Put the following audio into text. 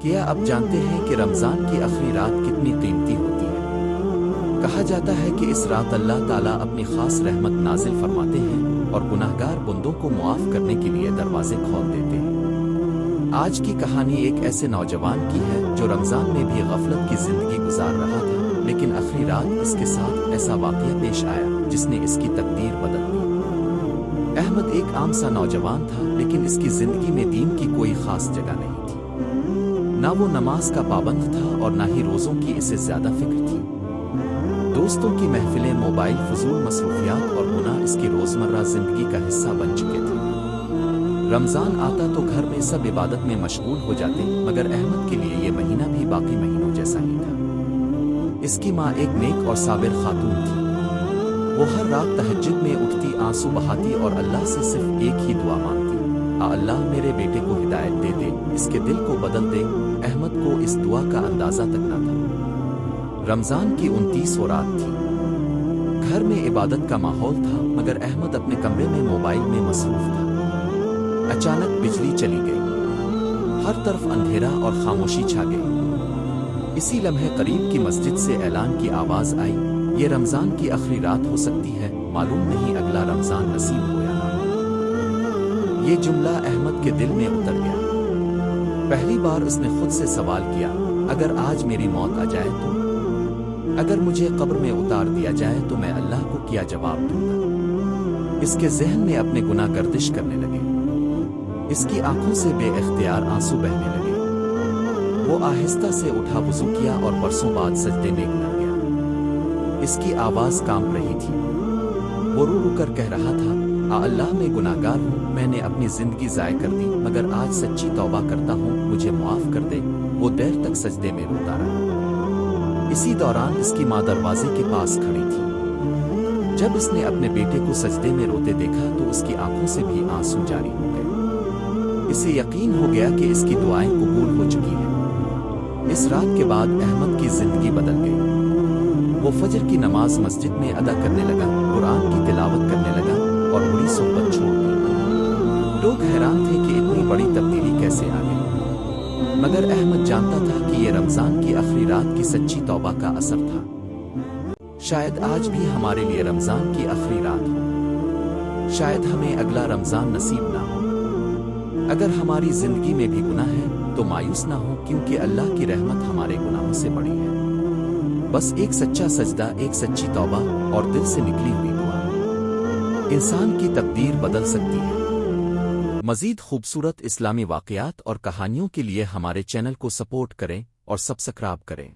کیا اب جانتے ہیں کہ رمضان کی آخری رات کتنی قیمتی ہوتی ہے؟ کہا جاتا ہے کہ اس رات اللہ تعالیٰ اپنی خاص رحمت نازل فرماتے ہیں اور گناہگار بندوں کو معاف کرنے کے لیے دروازے کھول دیتے ہیں۔ آج کی کہانی ایک ایسے نوجوان کی ہے جو رمضان میں بھی غفلت کی زندگی گزار رہا تھا، لیکن آخری رات اس کے ساتھ ایسا واقعہ پیش آیا جس نے اس کی تقدیر بدل دی۔ احمد ایک عام سا نوجوان تھا، لیکن اس کی زندگی میں دین کی کوئی خاص جگہ نہیں تھی۔ نہ وہ نماز کا پابند تھا اور نہ ہی روزوں کی اسے زیادہ فکر تھی۔ دوستوں کی محفلیں، موبائل، فضول مصروفیات اور گناہ اس کی روزمرہ زندگی کا حصہ بن چکے تھے۔ رمضان آتا تو گھر میں سب عبادت میں مشغول ہو جاتے، مگر احمد کے لیے یہ مہینہ بھی باقی مہینوں جیسا ہی تھا۔ اس کی ماں ایک نیک اور صابر خاتون تھی۔ وہ ہر رات تہجد میں اٹھتی، آنسو بہاتی اور اللہ سے صرف ایک ہی دعا مانگتی: اللہ میرے بیٹے کو ہدایت دے دے، اس کے دل کو بدل دے۔ احمد کو اس دعا کا اندازہ تک نہ تھا۔ رمضان کی 29 رات تھی۔ گھر میں عبادت کا ماحول تھا، مگر احمد اپنے کمرے میں موبائل میں مصروف تھا۔ اچانک بجلی چلی گئی، ہر طرف اندھیرا اور خاموشی چھا گئی۔ اسی لمحے قریب کی مسجد سے اعلان کی آواز آئی: یہ رمضان کی آخری رات ہو سکتی ہے، معلوم نہیں اگلا رمضان نصیب ہو یا نہ ہو۔ یہ جملہ احمد کے دل میں اتر گیا۔ پہلی بار اس نے خود سے سوال کیا: اگر آج میری موت آ جائے تو؟ اگر مجھے قبر میں اتار دیا جائے تو میں اللہ کو کیا جواب دوں گا؟ اس کے ذہن میں اپنے گناہ گردش کرنے لگے۔ اس کی آنکھوں سے بے اختیار آنسو بہنے لگے۔ وہ آہستہ سے اٹھا، وضو کیا اور برسوں بعد سجدے میں گر گیا۔ اس کی آواز کانپ رہی تھی۔ وہ رو رو کر کہہ رہا تھا: اللہ میں گناہگار ہوں، میں نے اپنی زندگی ضائع کر دی، مگر آج سچی توبہ کرتا ہوں، مجھے معاف کر دے۔ وہ دیر تک سجدے میں روتا رہا۔ اسی دوران اس کی ماں دروازے کے پاس کھڑی تھی۔ جب اس نے اپنے بیٹے کو سجدے میں روتے دیکھا تو اس کی آنکھوں سے بھی آنسو جاری ہو گئے۔ اسے یقین ہو گیا کہ اس کی دعائیں قبول ہو چکی ہیں۔ اس رات کے بعد احمد کی زندگی بدل گئی۔ وہ فجر کی نماز مسجد میں ادا کرنے لگا، قرآن کی تلاوت کرنے لگا اور بری صحبت چھوڑ دی۔ لوگ حیران تھے کہ اتنی بڑی تبدیلی کیسے آ گئی، مگر احمد جانتا تھا کہ یہ رمضان کی آخری رات کی سچی توبہ کا اثر تھا۔ شاید آج بھی ہمارے لیے رمضان کی آخری رات ہو، شاید ہمیں اگلا رمضان نصیب نہ ہو۔ اگر ہماری زندگی میں بھی گناہ ہے تو مایوس نہ ہو، کیونکہ اللہ کی رحمت ہمارے گناہوں سے بڑی ہے۔ بس ایک سچا سجدہ، ایک سچی توبہ اور دل سے نکلی ہوئی دعا انسان کی تقدیر بدل سکتی ہے۔ مزید خوبصورت اسلامی واقعات اور کہانیوں کے لیے ہمارے چینل کو سپورٹ کریں اور سبسکرائب کریں۔